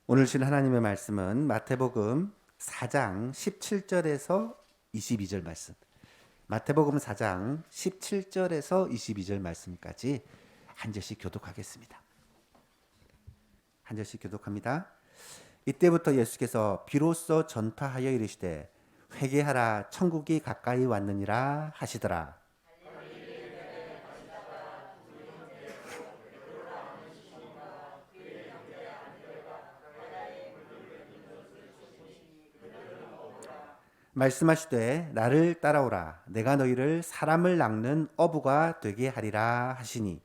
오늘 주신 하나님의 말씀은 마태복음 4장 17절에서 22절 말씀. 마태복음 4장 17절에서 22절 말씀까지 한 절씩 교독하겠습니다. 한 절씩 교독합니다. 이때부터 예수께서 비로소 전파하여 이르시되 회개하라 천국이 가까이 왔느니라 하시더라. 말씀하시되 나를 따라오라 내가 너희를 사람을 낚는 어부가 되게 하리라 하시니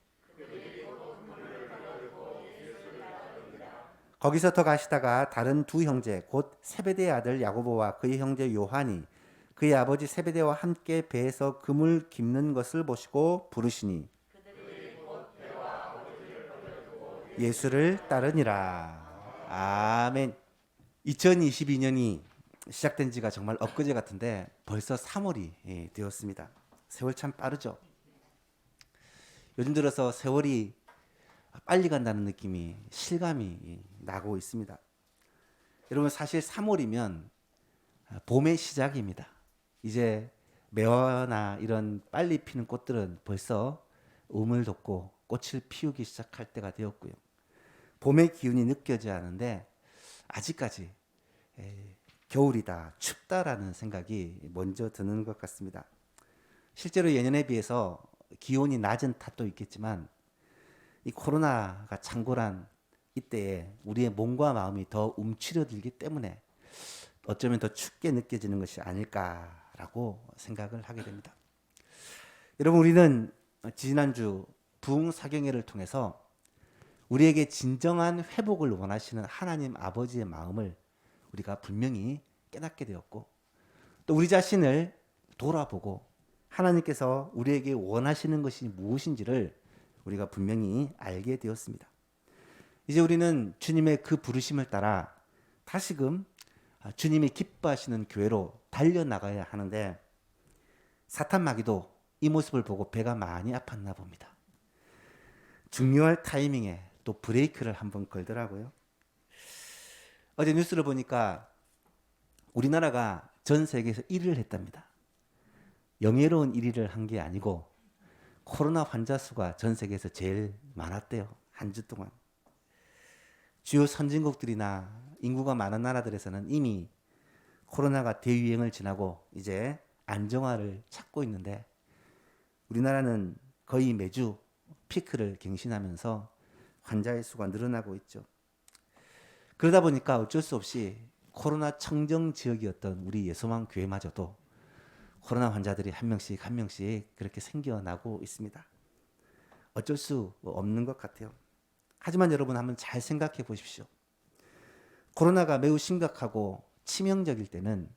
거기서 더 가시다가 다른 두 형제 곧 세베대의 아들 야고보와 그의 형제 요한이 그의 아버지 세베대와 함께 배에서 그물 깁는 것을 보시고 부르시니 예수를 따르니라. 아멘. 2022년이 시작된 지가 정말 엊그제 같은데 벌써 3월이 되었습니다. 세월 참 빠르죠. 요즘 들어서 세월이 빨리 간다는 느낌이 실감이 나고 있습니다. 여러분 사실 3월이면 봄의 시작입니다. 이제 매화나 이런 빨리 피는 꽃들은 벌써 움을 돋고 꽃을 피우기 시작할 때가 되었고요. 봄의 기운이 느껴지지 않은데 아직까지 겨울이다, 춥다라는 생각이 먼저 드는 것 같습니다. 실제로 예년에 비해서 기온이 낮은 탓도 있겠지만 이 코로나가 창궐한 이때에 우리의 몸과 마음이 더 움츠러들기 때문에 어쩌면 더 춥게 느껴지는 것이 아닐까라고 생각을 하게 됩니다. 여러분 우리는 지난주 부흥사경회를 통해서 우리에게 진정한 회복을 원하시는 하나님 아버지의 마음을 우리가 분명히 깨닫게 되었고 또 우리 자신을 돌아보고 하나님께서 우리에게 원하시는 것이 무엇인지를 우리가 분명히 알게 되었습니다. 이제 우리는 주님의 그 부르심을 따라 다시금 주님이 기뻐하시는 교회로 달려나가야 하는데 사탄 마귀도 이 모습을 보고 배가 많이 아팠나 봅니다. 중요할 타이밍에 또 브레이크를 한번 걸더라고요. 어제 뉴스를 보니까 우리나라가 전 세계에서 1위를 했답니다. 영예로운 1위를 한 게 아니고 코로나 환자 수가 전 세계에서 제일 많았대요. 한 주 동안. 주요 선진국들이나 인구가 많은 나라들에서는 이미 코로나가 대유행을 지나고 이제 안정화를 찾고 있는데 우리나라는 거의 매주 피크를 갱신하면서 환자의 수가 늘어나고 있죠. 그러다 보니까 어쩔 수 없이 코로나 청정 지역이었던 우리 예소망 교회마저도 코로나 환자들이 한 명씩 한 명씩 그렇게 생겨나고 있습니다. 어쩔 수 없는 것 같아요. 하지만 여러분 한번 잘 생각해 보십시오. 코로나가 매우 심각하고 치명적일 때는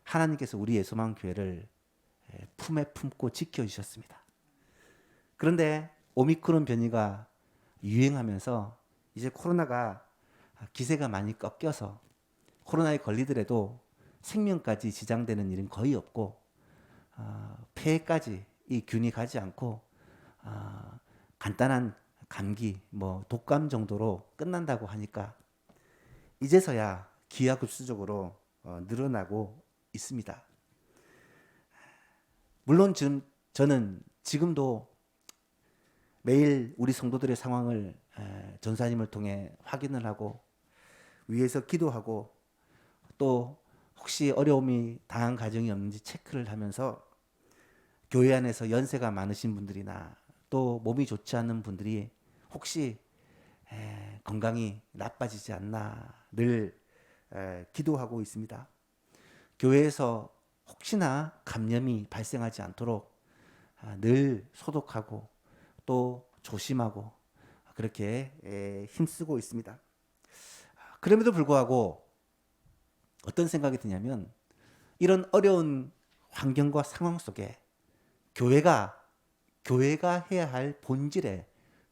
하나님께서 우리 예소망 교회를 품에 품고 지켜주셨습니다. 그런데 오미크론 변이가 유행하면서 이제 코로나가 기세가 많이 꺾여서 코로나에 걸리더라도 생명까지 지장되는 일은 거의 없고 폐까지 이 균이 가지 않고 간단한 감기, 독감 정도로 끝난다고 하니까 이제서야 기하급수적으로 늘어나고 있습니다. 물론 저는 지금도 매일 우리 성도들의 상황을 전사님을 통해 확인을 하고 위에서 기도하고 또 혹시 어려움이 당한 가정이 없는지 체크를 하면서 교회 안에서 연세가 많으신 분들이나 또 몸이 좋지 않은 분들이 혹시 건강이 나빠지지 않나 늘 기도하고 있습니다. 교회에서 혹시나 감염이 발생하지 않도록 늘 소독하고 또 조심하고 그렇게 힘쓰고 있습니다. 그럼에도 불구하고 어떤 생각이 드냐면 이런 어려운 환경과 상황 속에 교회가 해야 할 본질에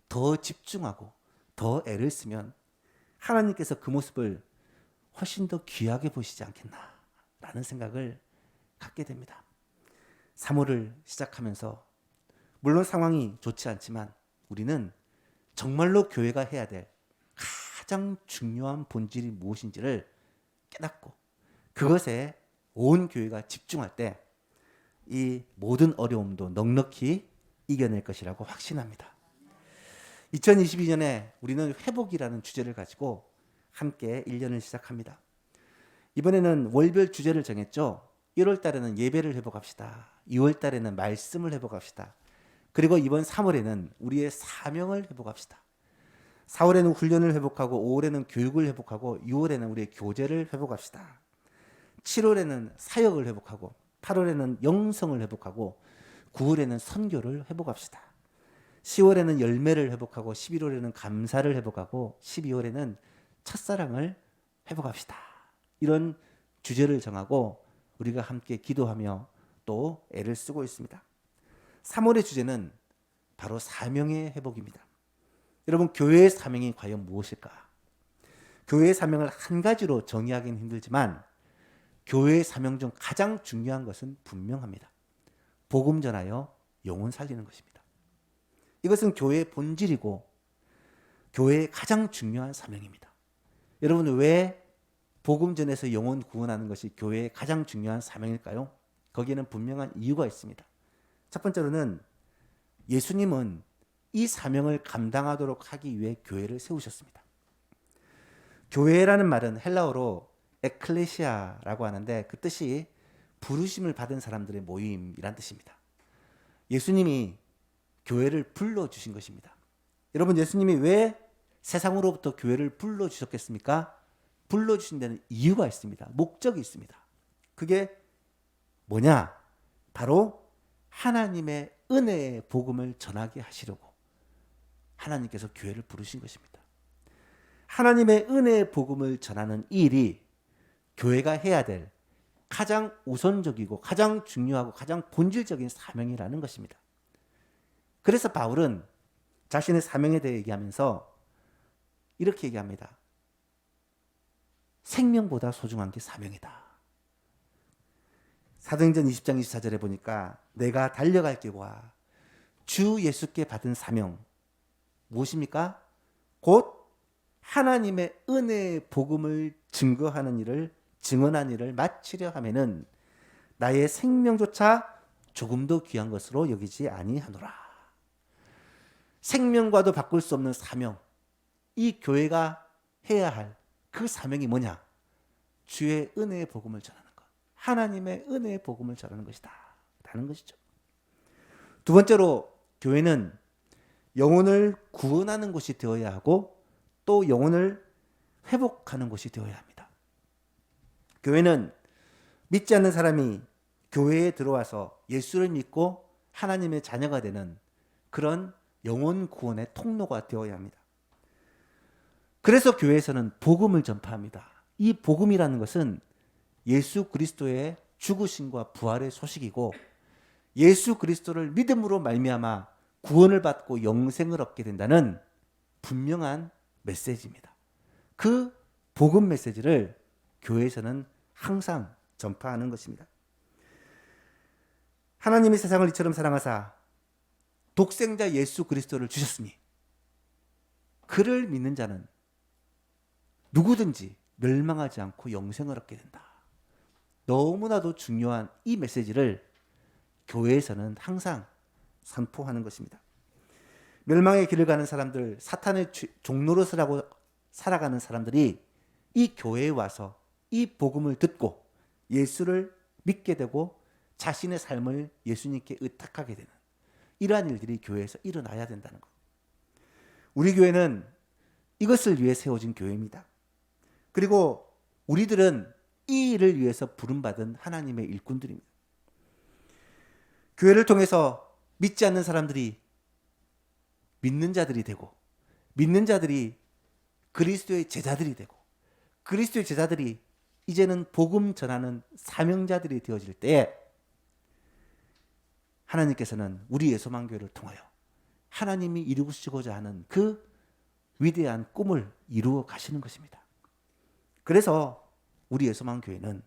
더 집중하고 더 애를 쓰면 하나님께서 그 모습을 훨씬 더 귀하게 보시지 않겠나라는 생각을 갖게 됩니다. 3월을 시작하면서 물론 상황이 좋지 않지만 우리는 정말로 교회가 해야 될 가장 중요한 본질이 무엇인지를 깨닫고 그것에 온 교회가 집중할 때 이 모든 어려움도 넉넉히 이겨낼 것이라고 확신합니다. 2022년에 우리는 회복이라는 주제를 가지고 함께 1년을 시작합니다. 이번에는 월별 주제를 정했죠. 1월 달에는 예배를 회복합시다. 2월 달에는 말씀을 회복합시다. 그리고 이번 3월에는 우리의 사명을 회복합시다. 4월에는 훈련을 회복하고 5월에는 교육을 회복하고 6월에는 우리의 교제를 회복합시다. 7월에는 사역을 회복하고 8월에는 영성을 회복하고 9월에는 선교를 회복합시다. 10월에는 열매를 회복하고 11월에는 감사를 회복하고 12월에는 첫사랑을 회복합시다. 이런 주제를 정하고 우리가 함께 기도하며 또 애를 쓰고 있습니다. 3월의 주제는 바로 사명의 회복입니다. 여러분, 교회의 사명이 과연 무엇일까? 교회의 사명을 한 가지로 정의하기는 힘들지만 교회의 사명 중 가장 중요한 것은 분명합니다. 복음 전하여 영혼 살리는 것입니다. 이것은 교회의 본질이고 교회의 가장 중요한 사명입니다. 여러분, 왜 복음 전해서 영혼 구원하는 것이 교회의 가장 중요한 사명일까요? 거기에는 분명한 이유가 있습니다. 첫 번째로는 예수님은 이 사명을 감당하도록 하기 위해 교회를 세우셨습니다. 교회라는 말은 헬라어로 에클레시아라고 하는데 그 뜻이 부르심을 받은 사람들의 모임이란 뜻입니다. 예수님이 교회를 불러주신 것입니다. 여러분, 예수님이 왜 세상으로부터 교회를 불러주셨겠습니까? 불러주신 데는 이유가 있습니다. 목적이 있습니다. 그게 뭐냐? 바로 하나님의 은혜의 복음을 전하게 하시려고 하나님께서 교회를 부르신 것입니다. 하나님의 은혜의 복음을 전하는 이 일이 교회가 해야 될 가장 우선적이고 가장 중요하고 가장 본질적인 사명이라는 것입니다. 그래서 바울은 자신의 사명에 대해 얘기하면서 이렇게 얘기합니다. 생명보다 소중한 게 사명이다. 사도행전 20장 24절에 보니까 내가 달려갈 길과 주 예수께 받은 사명 무엇입니까? 곧 하나님의 은혜의 복음을 증거하는 일을 증언한 일을 마치려 하면은 나의 생명조차 조금도 귀한 것으로 여기지 아니하노라. 생명과도 바꿀 수 없는 사명, 이 교회가 해야 할 그 사명이 뭐냐? 주의 은혜의 복음을 전하는 것, 하나님의 은혜의 복음을 전하는 것이다 라는 것이죠. 두 번째로 교회는 영혼을 구원하는 곳이 되어야 하고 또 영혼을 회복하는 곳이 되어야 합니다. 교회는 믿지 않는 사람이 교회에 들어와서 예수를 믿고 하나님의 자녀가 되는 그런 영혼 구원의 통로가 되어야 합니다. 그래서 교회에서는 복음을 전파합니다. 이 복음이라는 것은 예수 그리스도의 죽으심과 부활의 소식이고 예수 그리스도를 믿음으로 말미암아 구원을 받고 영생을 얻게 된다는 분명한 메시지입니다. 그 복음 메시지를 교회에서는 항상 전파하는 것입니다. 하나님이 세상을 이처럼 사랑하사 독생자 예수 그리스도를 주셨으니 그를 믿는 자는 누구든지 멸망하지 않고 영생을 얻게 된다. 너무나도 중요한 이 메시지를 교회에서는 항상 선포하는 것입니다. 멸망의 길을 가는 사람들, 사탄의 종로로 살아가는 사람들이 이 교회에 와서 이 복음을 듣고 예수를 믿게 되고 자신의 삶을 예수님께 의탁하게 되는 이러한 일들이 교회에서 일어나야 된다는 것. 우리 교회는 이것을 위해 세워진 교회입니다. 그리고 우리들은 이 일을 위해서 부름받은 하나님의 일꾼들입니다. 교회를 통해서 믿지 않는 사람들이 믿는 자들이 되고 믿는 자들이 그리스도의 제자들이 되고 그리스도의 제자들이 이제는 복음 전하는 사명자들이 되어질 때에 하나님께서는 우리 예소만교회를 통하여 하나님이 이루시고자 하는 그 위대한 꿈을 이루어 가시는 것입니다. 그래서 우리 예소만교회는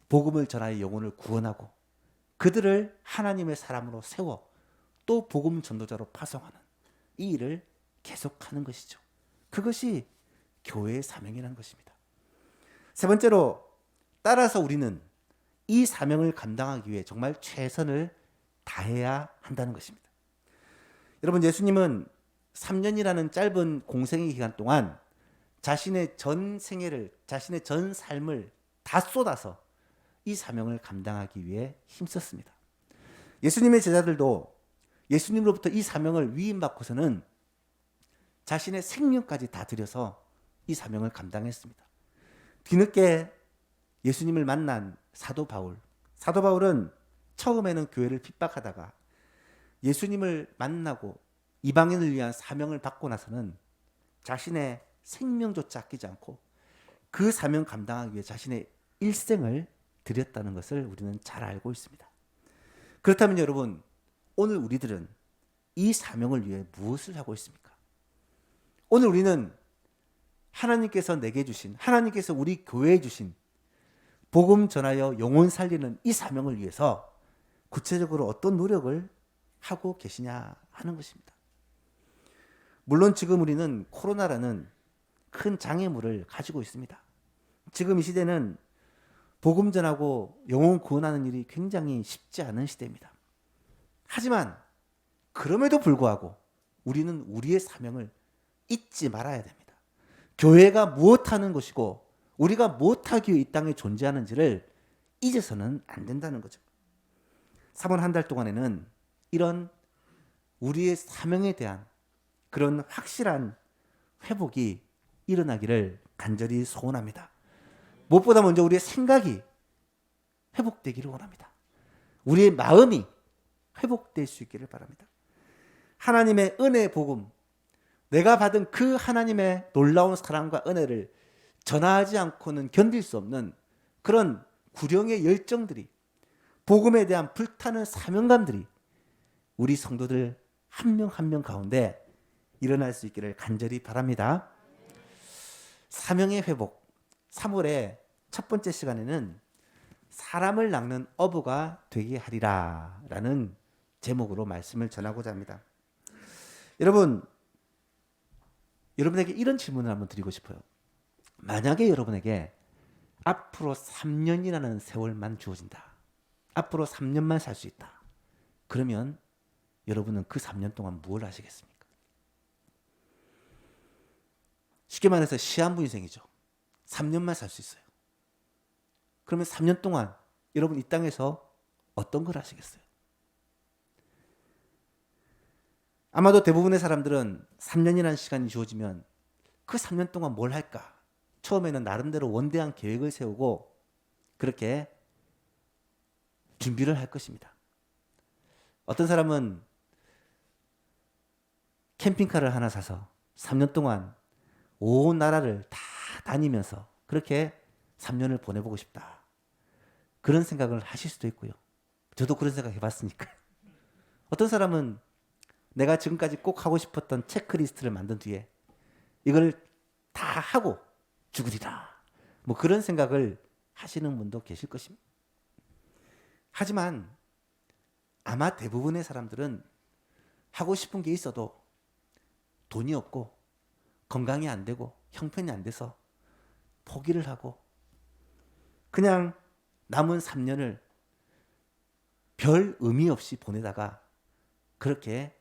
복음을 전하여 영혼을 구원하고 그들을 하나님의 사람으로 세워 또 복음 전도자로 파송하는 이 일을 계속하는 것이죠. 그것이 교회의 사명이라는 것입니다. 세 번째로, 따라서 우리는 이 사명을 감당하기 위해 정말 최선을 다해야 한다는 것입니다. 여러분, 예수님은 3년이라는 짧은 공생의 기간 동안 자신의 전 생애를, 자신의 전 삶을 다 쏟아서 이 사명을 감당하기 위해 힘썼습니다. 예수님의 제자들도 예수님으로부터 이 사명을 위임받고서는 자신의 생명까지 다 들여서 이 사명을 감당했습니다. 뒤늦게 예수님을 만난 사도 바울은 처음에는 교회를 핍박하다가 예수님을 만나고 이방인을 위한 사명을 받고 나서는 자신의 생명조차 아끼지 않고 그 사명 감당하기 위해 자신의 일생을 드렸다는 것을 우리는 잘 알고 있습니다. 그렇다면 여러분, 오늘 우리들은 이 사명을 위해 무엇을 하고 있습니까? 오늘 우리는 하나님께서 내게 주신, 하나님께서 우리 교회에 주신 복음 전하여 영혼 살리는 이 사명을 위해서 구체적으로 어떤 노력을 하고 계시냐 하는 것입니다. 물론 지금 우리는 코로나라는 큰 장애물을 가지고 있습니다. 지금 이 시대는 복음 전하고 영혼 구원하는 일이 굉장히 쉽지 않은 시대입니다. 하지만 그럼에도 불구하고 우리는 우리의 사명을 잊지 말아야 됩니다. 교회가 무엇하는 것이고 우리가 무엇하기 위해 이 땅에 존재하는지를 잊어서는 안 된다는 거죠. 3월 한 달 동안에는 이런 우리의 사명에 대한 그런 확실한 회복이 일어나기를 간절히 소원합니다. 무엇보다 먼저 우리의 생각이 회복되기를 원합니다. 우리의 마음이 회복될 수 있기를 바랍니다. 하나님의 은혜의 복음, 내가 받은 그 하나님의 놀라운 사랑과 은혜를 전하지 않고는 견딜 수 없는 그런 구령의 열정들이, 복음에 대한 불타는 사명감들이 우리 성도들 한 명 한 명 가운데 일어날 수 있기를 간절히 바랍니다. 사명의 회복, 3월의 첫 번째 시간에는 사람을 낚는 어부가 되게 하리라 라는 제목으로 말씀을 전하고자 합니다. 여러분에게 이런 질문을 한번 드리고 싶어요. 만약에 여러분에게 앞으로 3년이라는 세월만 주어진다. 앞으로 3년만 살 수 있다. 그러면 여러분은 그 3년 동안 무엇을 하시겠습니까? 쉽게 말해서 시한부인생이죠. 3년만 살 수 있어요. 그러면 3년 동안 여러분 이 땅에서 어떤 걸 하시겠어요? 아마도 대부분의 사람들은 3년이라는 시간이 주어지면 그 3년 동안 뭘 할까? 처음에는 나름대로 원대한 계획을 세우고 그렇게 준비를 할 것입니다. 어떤 사람은 캠핑카를 하나 사서 3년 동안 온 나라를 다 다니면서 그렇게 3년을 보내보고 싶다. 그런 생각을 하실 수도 있고요. 저도 그런 생각 해봤으니까. 어떤 사람은 내가 지금까지 꼭 하고 싶었던 체크리스트를 만든 뒤에 이걸 다 하고 죽으리라. 뭐 그런 생각을 하시는 분도 계실 것입니다. 하지만 아마 대부분의 사람들은 하고 싶은 게 있어도 돈이 없고 건강이 안 되고 형편이 안 돼서 포기를 하고 그냥 남은 3년을 별 의미 없이 보내다가 그렇게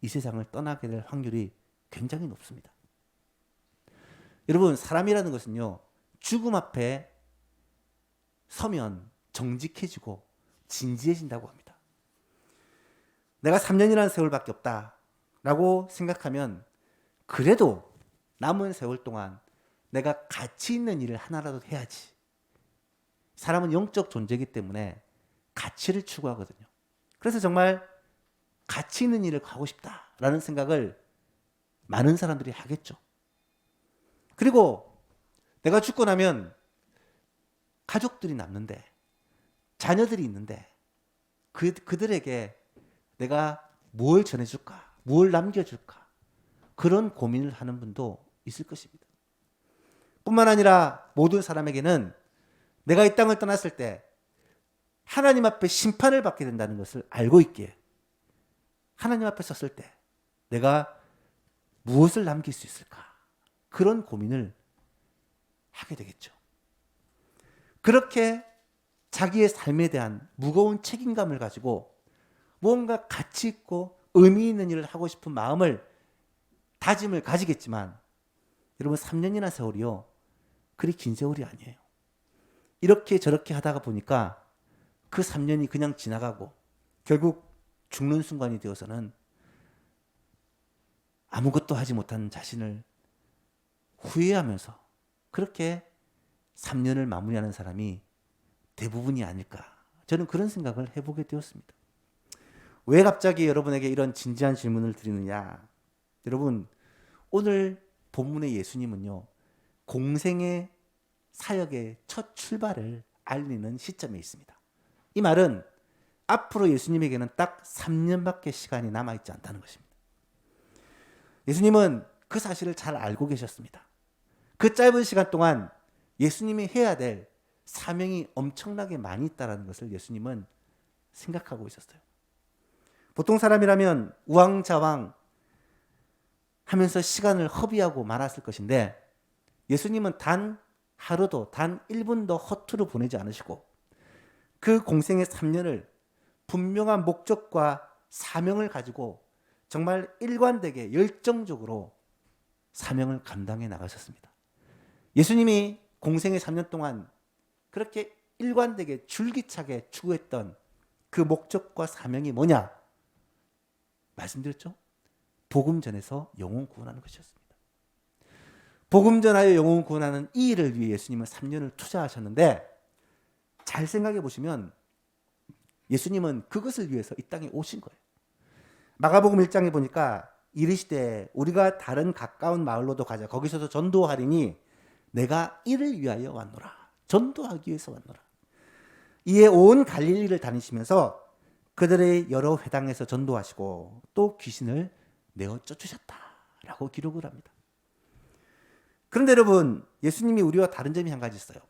이 세상을 떠나게 될 확률이 굉장히 높습니다. 여러분, 사람이라는 것은요, 죽음 앞에 서면 정직해지고 진지해진다고 합니다. 내가 3년이라는 세월밖에 없다라고 생각하면 그래도 남은 세월 동안 내가 가치 있는 일을 하나라도 해야지. 사람은 영적 존재이기 때문에 가치를 추구하거든요. 그래서 정말 가치 있는 일을 하고 싶다라는 생각을 많은 사람들이 하겠죠. 그리고 내가 죽고 나면 가족들이 남는데, 자녀들이 있는데 그들에게 내가 뭘 전해줄까, 뭘 남겨줄까, 그런 고민을 하는 분도 있을 것입니다. 뿐만 아니라 모든 사람에게는 내가 이 땅을 떠났을 때 하나님 앞에 심판을 받게 된다는 것을 알고 있기에 하나님 앞에 섰을 때 내가 무엇을 남길 수 있을까, 그런 고민을 하게 되겠죠. 그렇게 자기의 삶에 대한 무거운 책임감을 가지고 무언가 가치 있고 의미 있는 일을 하고 싶은 마음을 다짐을 가지겠지만 여러분 3년이나 세월이요. 그리 긴 세월이 아니에요. 이렇게 저렇게 하다가 보니까 그 3년이 그냥 지나가고 결국 죽는 순간이 되어서는 아무것도 하지 못한 자신을 후회하면서 그렇게 3년을 마무리하는 사람이 대부분이 아닐까. 저는 그런 생각을 해보게 되었습니다. 왜 갑자기 여러분에게 이런 진지한 질문을 드리느냐. 여러분 오늘 본문의 예수님은요. 공생의 사역의 첫 출발을 알리는 시점에 있습니다. 이 말은 앞으로 예수님에게는 딱 3년밖에 시간이 남아있지 않다는 것입니다. 예수님은 그 사실을 잘 알고 계셨습니다. 그 짧은 시간 동안 예수님이 해야 될 사명이 엄청나게 많이 있다는 것을 예수님은 생각하고 있었어요. 보통 사람이라면 우왕좌왕 하면서 시간을 허비하고 말았을 것인데 예수님은 단 하루도 단 1분도 허투루 보내지 않으시고 그 공생의 3년을 분명한 목적과 사명을 가지고 정말 일관되게 열정적으로 사명을 감당해 나가셨습니다. 예수님이 공생의 3년 동안 그렇게 일관되게 줄기차게 추구했던 그 목적과 사명이 뭐냐? 말씀드렸죠? 복음 전에서 영혼 구원하는 것이었습니다. 복음 전하여 영혼 구원하는 이 일을 위해 예수님은 3년을 투자하셨는데 잘 생각해 보시면 예수님은 그것을 위해서 이 땅에 오신 거예요. 마가복음 1장에 보니까 이르시되 우리가 다른 가까운 마을로도 가자. 거기서도 전도하리니 내가 이를 위하여 왔노라. 전도하기 위해서 왔노라. 이에 온 갈릴리를 다니시면서 그들의 여러 회당에서 전도하시고 또 귀신을 내어 쫓으셨다라고 기록을 합니다. 그런데 여러분 예수님이 우리와 다른 점이 한 가지 있어요.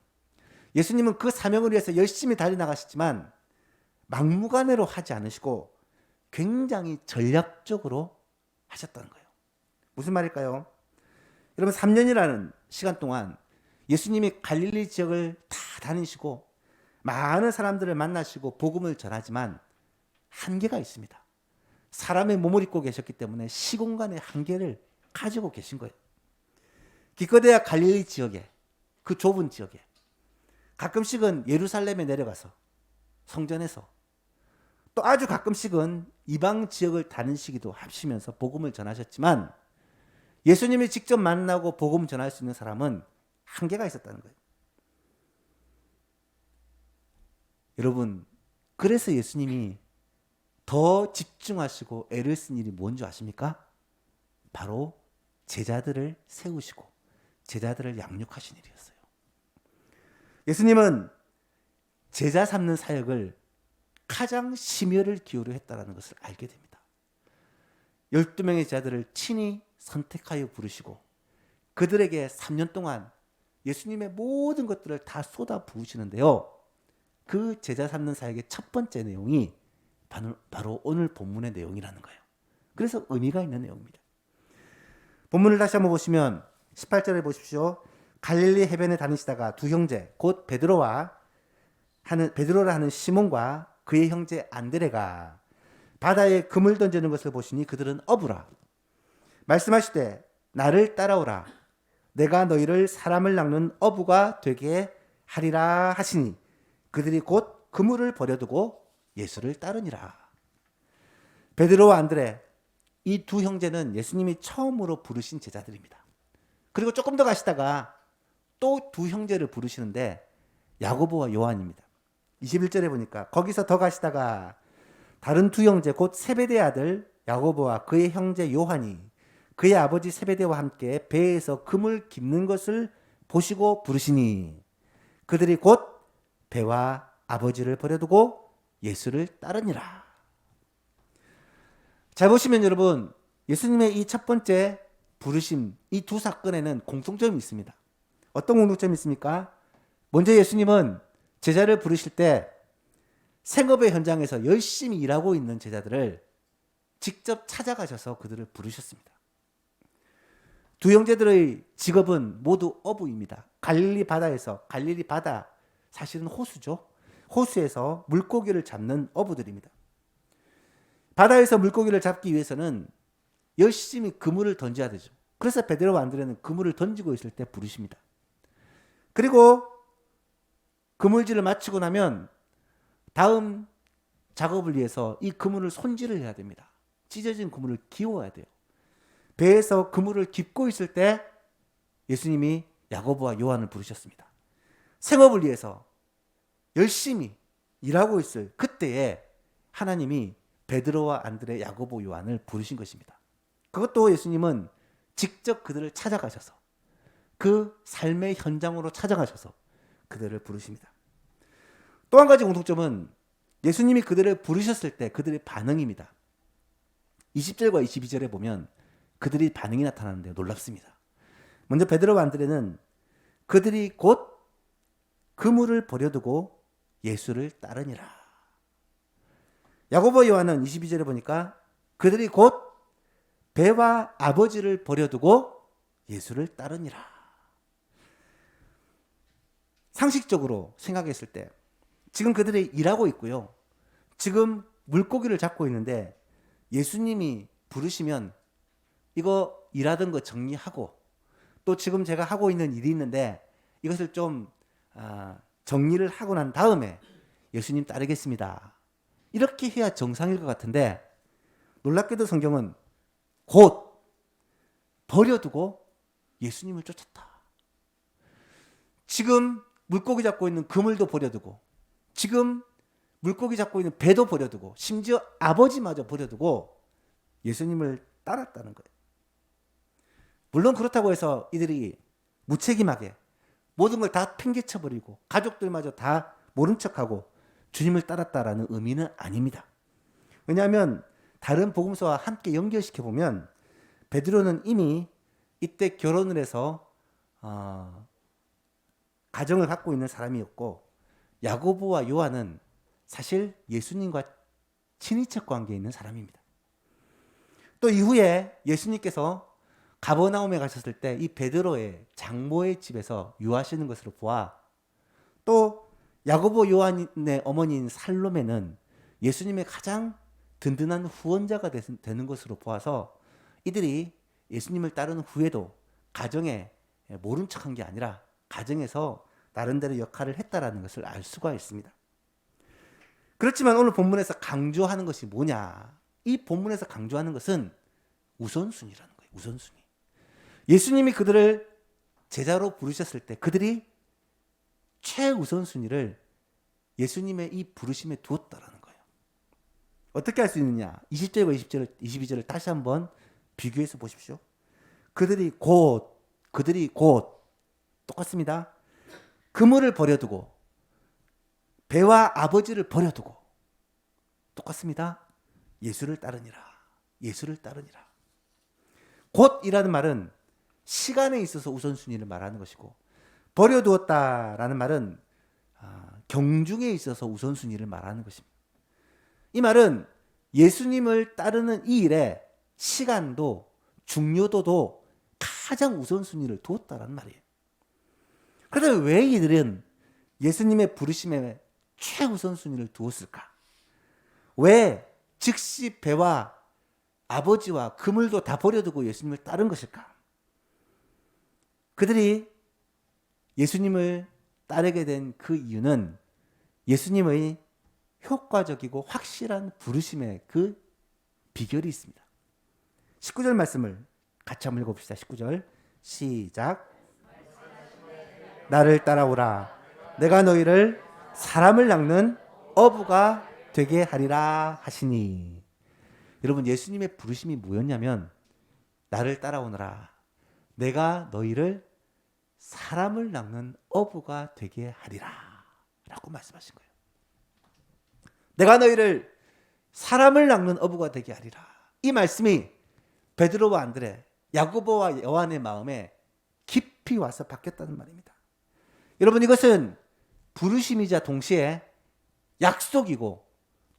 예수님은 그 사명을 위해서 열심히 달려나가셨지만 막무가내로 하지 않으시고 굉장히 전략적으로 하셨다는 거예요. 무슨 말일까요? 여러분 3년이라는 시간 동안 예수님이 갈릴리 지역을 다 다니시고 많은 사람들을 만나시고 복음을 전하지만 한계가 있습니다. 사람의 몸을 입고 계셨기 때문에 시공간의 한계를 가지고 계신 거예요. 기껏해야 갈릴리 지역에 그 좁은 지역에 가끔씩은 예루살렘에 내려가서 성전에서 또 아주 가끔씩은 이방 지역을 다니시기도 하시면서 복음을 전하셨지만 예수님이 직접 만나고 복음 전할 수 있는 사람은 한계가 있었다는 거예요. 여러분 그래서 예수님이 더 집중하시고 애를 쓴 일이 뭔지 아십니까? 바로 제자들을 세우시고 제자들을 양육하신 일이었어요. 예수님은 제자 삼는 사역을 가장 심혈을 기울여 했다는 것을 알게 됩니다. 12명의 제자들을 친히 선택하여 부르시고 그들에게 3년 동안 예수님의 모든 것들을 다 쏟아 부으시는데요. 그 제자 삼는 사역의 첫 번째 내용이 바로 오늘 본문의 내용이라는 거예요. 그래서 의미가 있는 내용입니다. 본문을 다시 한번 보시면 18절에 보십시오. 갈릴리 해변에 다니시다가 두 형제 곧 베드로라 하는 시몬과 그의 형제 안드레가 바다에 금을 던지는 것을 보시니 그들은 어부라. 말씀하시되 나를 따라오라. 내가 너희를 사람을 낚는 어부가 되게 하리라 하시니 그들이 곧 그물을 버려두고 예수를 따르니라. 베드로와 안드레 이 두 형제는 예수님이 처음으로 부르신 제자들입니다. 그리고 조금 더 가시다가 또 두 형제를 부르시는데 야고보와 요한입니다. 21절에 보니까 거기서 더 가시다가 다른 두 형제 곧 세베대의 아들 야고보와 그의 형제 요한이 그의 아버지 세베대와 함께 배에서 금을 깁는 것을 보시고 부르시니 그들이 곧 배와 아버지를 버려두고 예수를 따르니라. 잘 보시면 여러분 예수님의 이 첫 번째 부르심 이 두 사건에는 공통점이 있습니다. 어떤 공통점이 있습니까? 먼저 예수님은 제자를 부르실 때 생업의 현장에서 열심히 일하고 있는 제자들을 직접 찾아가셔서 그들을 부르셨습니다. 두 형제들의 직업은 모두 어부입니다. 갈릴리 바다에서, 갈릴리 바다 사실은 호수죠. 호수에서 물고기를 잡는 어부들입니다. 바다에서 물고기를 잡기 위해서는 열심히 그물을 던져야 되죠. 그래서 베드로와 안드레는 그물을 던지고 있을 때 부르십니다. 그리고 그물질을 마치고 나면 다음 작업을 위해서 이 그물을 손질을 해야 됩니다. 찢어진 그물을 기워야 돼요. 배에서 그물을 깁고 있을 때 예수님이 야고보와 요한을 부르셨습니다. 생업을 위해서 열심히 일하고 있을 그때에 하나님이 베드로와 안드레, 야고보, 요한을 부르신 것입니다. 그것도 예수님은 직접 그들을 찾아가셔서 그 삶의 현장으로 찾아가셔서 그들을 부르십니다. 또 한 가지 공통점은 예수님이 그들을 부르셨을 때 그들의 반응입니다. 20절과 22절에 보면 그들이 반응이 나타나는데 놀랍습니다. 먼저 베드로와 안드레는 그들이 곧 그물을 버려두고 예수를 따르니라. 야고보 요한은 22절에 보니까 그들이 곧 배와 아버지를 버려두고 예수를 따르니라. 상식적으로 생각했을 때 지금 그들이 일하고 있고요. 지금 물고기를 잡고 있는데 예수님이 부르시면 이거 일하던 거 정리하고 또 지금 제가 하고 있는 일이 있는데 이것을 좀 정리를 하고 난 다음에 예수님 따르겠습니다. 이렇게 해야 정상일 것 같은데 놀랍게도 성경은 곧 버려두고 예수님을 쫓았다. 지금 물고기 잡고 있는 그물도 버려두고 지금 물고기 잡고 있는 배도 버려두고 심지어 아버지마저 버려두고 예수님을 따랐다는 거예요. 물론 그렇다고 해서 이들이 무책임하게 모든 걸 다 팽개쳐버리고 가족들마저 다 모른 척하고 주님을 따랐다라는 의미는 아닙니다. 왜냐하면 다른 복음서와 함께 연결시켜보면 베드로는 이미 이때 결혼을 해서 가정을 갖고 있는 사람이었고 야고보와 요한은 사실 예수님과 친인척 관계에 있는 사람입니다. 또 이후에 예수님께서 가버나움에 가셨을 때 이 베드로의 장모의 집에서 유하시는 것으로 보아 또 야고보 요한의 어머니인 살로메는 예수님의 가장 든든한 후원자가 되는 것으로 보아서 이들이 예수님을 따르는 후에도 가정에 모른 척한 게 아니라 가정에서 나름대로 역할을 했다라는 것을 알 수가 있습니다. 그렇지만 오늘 본문에서 강조하는 것이 뭐냐? 이 본문에서 강조하는 것은 우선순위라는 거예요. 우선순위. 예수님이 그들을 제자로 부르셨을 때 그들이 최우선순위를 예수님의 이 부르심에 두었다라는 거예요. 어떻게 할 수 있느냐? 20절과 22절을 다시 한번 비교해서 보십시오. 그들이 곧 똑같습니다. 그물을 버려두고 배와 아버지를 버려두고 똑같습니다. 예수를 따르니라. 예수를 따르니라. 곧이라는 말은 시간에 있어서 우선순위를 말하는 것이고 버려두었다라는 말은 경중에 있어서 우선순위를 말하는 것입니다. 이 말은 예수님을 따르는 이 일에 시간도 중요도도 가장 우선순위를 두었다라는 말이에요. 그런데 왜 이들은 예수님의 부르심에 최우선순위를 두었을까? 왜 즉시 배와 아버지와 그물도 다 버려두고 예수님을 따른 것일까? 그들이 예수님을 따르게 된 그 이유는 예수님의 효과적이고 확실한 부르심의 그 비결이 있습니다. 19절 말씀을 같이 한번 읽어봅시다. 19절 시작. 나를 따라오라. 내가 너희를 사람을 낚는 어부가 되게 하리라 하시니. 여러분 예수님의 부르심이 뭐였냐면 나를 따라오너라. 내가 너희를 사람을 낚는 어부가 되게 하리라 라고 말씀하신 거예요. 내가 너희를 사람을 낚는 어부가 되게 하리라. 이 말씀이 베드로와 안드레, 야고보와 요한의 마음에 깊이 와서 박혔다는 말입니다. 여러분 이것은 부르심이자 동시에 약속이고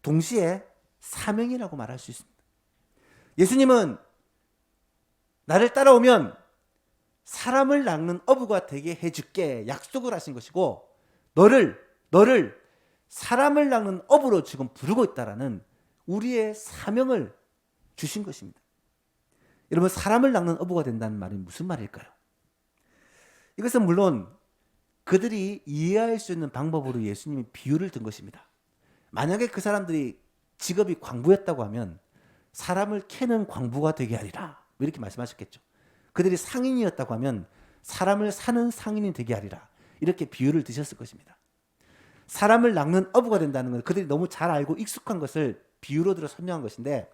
동시에 사명이라고 말할 수 있습니다. 예수님은 나를 따라오면 사람을 낚는 어부가 되게 해줄게 약속을 하신 것이고, 너를 사람을 낚는 어부로 지금 부르고 있다라는 우리의 사명을 주신 것입니다. 여러분, 사람을 낚는 어부가 된다는 말이 무슨 말일까요? 이것은 물론 그들이 이해할 수 있는 방법으로 예수님이 비유를 든 것입니다. 만약에 그 사람들이 직업이 광부였다고 하면 사람을 캐는 광부가 되게 하리라, 이렇게 말씀하셨겠죠. 그들이 상인이었다고 하면 사람을 사는 상인이 되게 하리라, 이렇게 비유를 드셨을 것입니다. 사람을 낚는 어부가 된다는 건 그들이 너무 잘 알고 익숙한 것을 비유로 들어 설명한 것인데,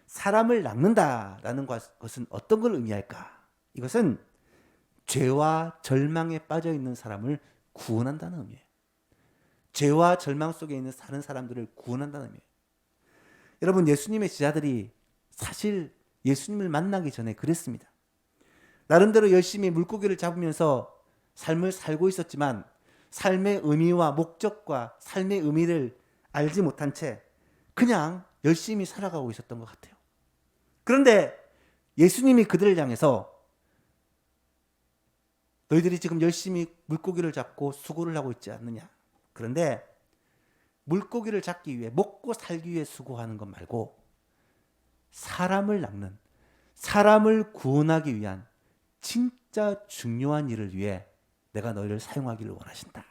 사람을 낚는다라는 것은 어떤 걸 의미할까? 이것은 죄와 절망에 빠져 있는 사람을 구원한다는 의미예요. 죄와 절망 속에 있는 사는 사람들을 구원한다는 의미예요. 여러분, 예수님의 제자들이 사실 예수님을 만나기 전에 그랬습니다. 나름대로 열심히 물고기를 잡으면서 삶을 살고 있었지만 삶의 의미와 목적과 삶의 의미를 알지 못한 채 그냥 열심히 살아가고 있었던 것 같아요. 그런데 예수님이 그들을 향해서 너희들이 지금 열심히 물고기를 잡고 수고를 하고 있지 않느냐. 그런데 물고기를 잡기 위해, 먹고 살기 위해 수고하는 것 말고 사람을 낚는, 사람을 구원하기 위한 진짜 중요한 일을 위해 내가 너희를 사용하기를 원하신다.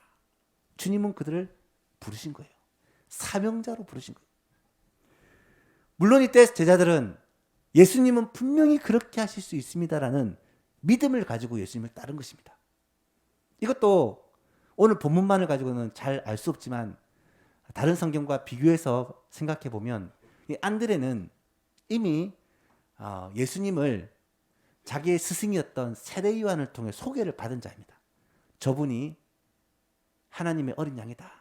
주님은 그들을 부르신 거예요. 사명자로 부르신 거예요. 물론 이때 제자들은 예수님은 분명히 그렇게 하실 수 있습니다라는 믿음을 가지고 예수님을 따른 것입니다. 이것도 오늘 본문만을 가지고는 잘 알 수 없지만 다른 성경과 비교해서 생각해 보면 이 안드레는 이미 예수님을 자기의 스승이었던 세례 요한을 통해 소개를 받은 자입니다. 저분이 하나님의 어린 양이다,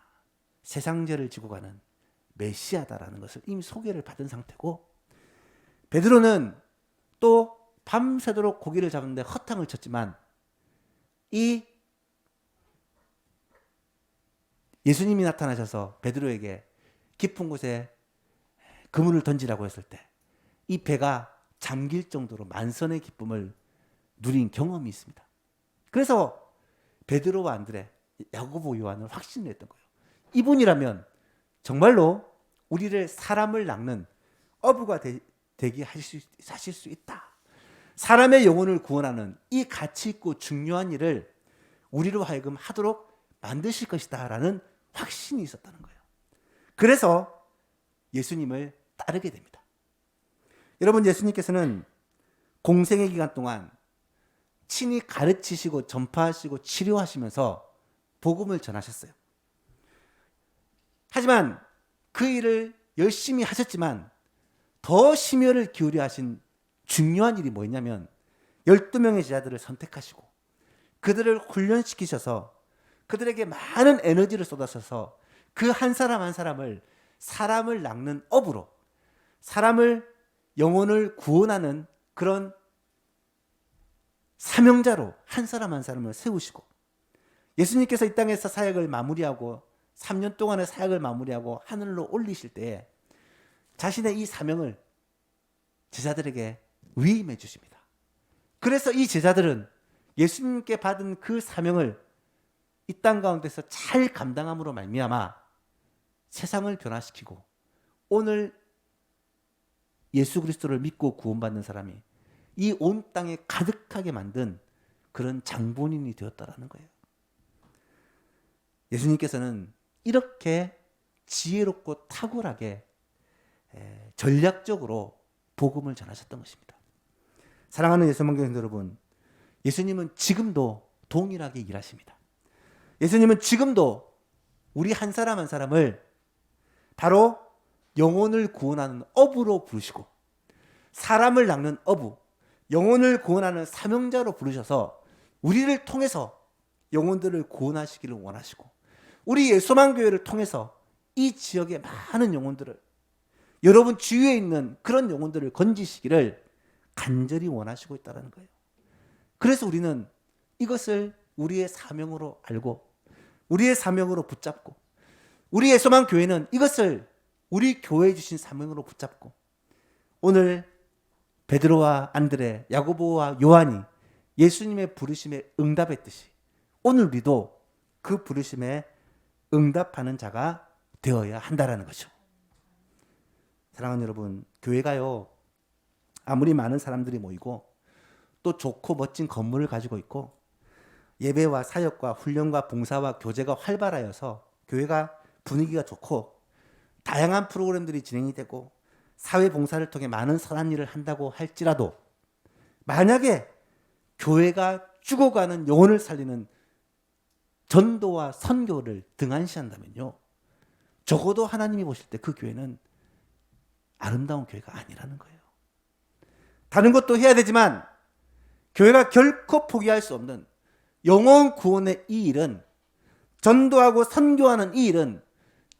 세상 죄를 지고 가는 메시아다라는 것을 이미 소개를 받은 상태고, 베드로는 또 밤새도록 고기를 잡는데 허탕을 쳤지만 이 예수님이 나타나셔서 베드로에게 깊은 곳에 그물을 던지라고 했을 때 이 배가 잠길 정도로 만선의 기쁨을 누린 경험이 있습니다. 그래서 베드로와 안드레, 야고보, 요한을 확신을 했던 거예요. 이분이라면 정말로 우리를 사람을 낚는 어부가 되게 하실 수 있다. 사람의 영혼을 구원하는 이 가치 있고 중요한 일을 우리로 하여금 하도록 만드실 것이다 라는 확신이 있었다는 거예요. 그래서 예수님을 따르게 됩니다. 여러분, 예수님께서는 공생의 기간 동안 친히 가르치시고 전파하시고 치료하시면서 복음을 전하셨어요. 하지만 그 일을 열심히 하셨지만 더 심혈을 기울여 하신 중요한 일이 뭐였냐면 12명의 제자들을 선택하시고 그들을 훈련시키셔서 그들에게 많은 에너지를 쏟아셔서 그 한 사람 한 사람을 사람을 낚는 업으로, 사람을, 영혼을 구원하는 그런 사명자로 한 사람 한 사람을 세우시고, 예수님께서 이 땅에서 사역을 마무리하고 3년 동안의 사역을 마무리하고 하늘로 올리실 때에 자신의 이 사명을 제자들에게 위임해 주십니다. 그래서 이 제자들은 예수님께 받은 그 사명을 이 땅 가운데서 잘 감당함으로 말미암아 세상을 변화시키고 오늘 예수 그리스도를 믿고 구원받는 사람이 이 온 땅에 가득하게 만든 그런 장본인이 되었다라는 거예요. 예수님께서는 이렇게 지혜롭고 탁월하게 전략적으로 복음을 전하셨던 것입니다. 사랑하는 예수님의 여러분, 예수님은 지금도 동일하게 일하십니다. 예수님은 지금도 우리 한 사람 한 사람을 바로 영혼을 구원하는 어부로 부르시고 사람을 낚는 어부, 영혼을 구원하는 사명자로 부르셔서 우리를 통해서 영혼들을 구원하시기를 원하시고 우리 예수만교회를 통해서 이 지역의 많은 영혼들을, 여러분 주위에 있는 그런 영혼들을 건지시기를 간절히 원하시고 있다는 거예요. 그래서 우리는 이것을 우리의 사명으로 알고 우리의 사명으로 붙잡고 우리 예수만 교회는 이것을 우리 교회에 주신 사명으로 붙잡고 오늘 베드로와 안드레, 야고보와 요한이 예수님의 부르심에 응답했듯이 오늘 우리도 그 부르심에 응답하는 자가 되어야 한다라는 거죠. 사랑하는 여러분, 교회가요, 아무리 많은 사람들이 모이고 또 좋고 멋진 건물을 가지고 있고 예배와 사역과 훈련과 봉사와 교제가 활발하여서 교회가 분위기가 좋고 다양한 프로그램들이 진행이 되고 사회 봉사를 통해 많은 선한 일을 한다고 할지라도 만약에 교회가 죽어가는 영혼을 살리는 전도와 선교를 등한시한다면요, 적어도 하나님이 보실 때 그 교회는 아름다운 교회가 아니라는 거예요. 다른 것도 해야 되지만 교회가 결코 포기할 수 없는 영혼 구원의 이 일은, 전도하고 선교하는 이 일은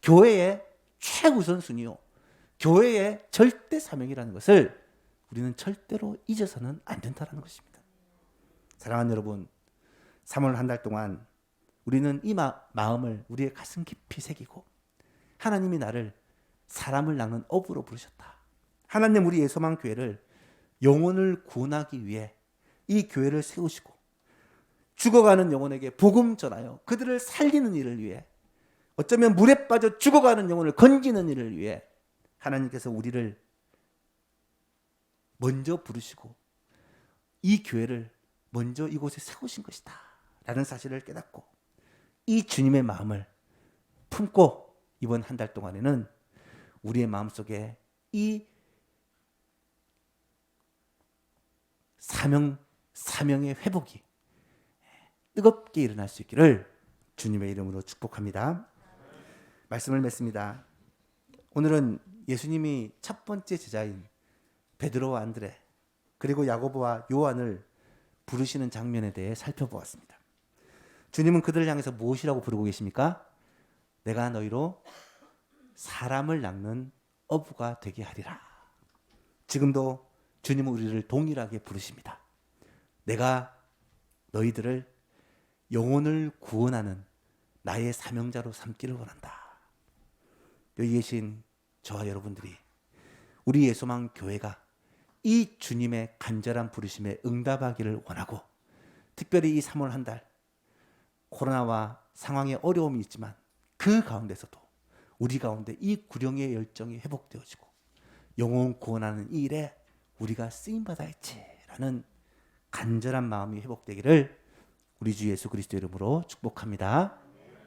교회의 최우선 순위요, 교회의 절대 사명이라는 것을 우리는 절대로 잊어서는 안 된다는 것입니다. 사랑하는 여러분, 3월 한 달 동안 우리는 이 마음을 우리의 가슴 깊이 새기고, 하나님이 나를 사람을 낳는 어부로 부르셨다. 하나님 우리 예소망 교회를 영혼을 구원하기 위해 이 교회를 세우시고 죽어가는 영혼에게 복음 전하여 그들을 살리는 일을 위해, 어쩌면 물에 빠져 죽어가는 영혼을 건지는 일을 위해 하나님께서 우리를 먼저 부르시고 이 교회를 먼저 이곳에 세우신 것이다 라는 사실을 깨닫고 이 주님의 마음을 품고 이번 한 달 동안에는 우리의 마음속에 이 사명의 회복이 뜨겁게 일어날 수 있기를 주님의 이름으로 축복합니다. 말씀을 맺습니다. 오늘은 예수님이 첫 번째 제자인 베드로와 안드레 그리고 야고보와 요한을 부르시는 장면에 대해 살펴보았습니다. 주님은 그들을 향해서 무엇이라고 부르고 계십니까? 내가 너희로 사람을 낚는 어부가 되게 하리라. 지금도 주님은 우리를 동일하게 부르십니다. 내가 너희들을 영혼을 구원하는 나의 사명자로 삼기를 원한다. 여기 계신 저와 여러분들이 우리 예소망 교회가 이 주님의 간절한 부르심에 응답하기를 원하고, 특별히 이 3월 한 달 코로나와 상황에 어려움이 있지만 그 가운데서도 우리 가운데 이 구령의 열정이 회복되어지고 영혼 구원하는 이 일에 우리가 쓰임받아야지라는 간절한 마음이 회복되기를 우리 주 예수 그리스도 이름으로 축복합니다.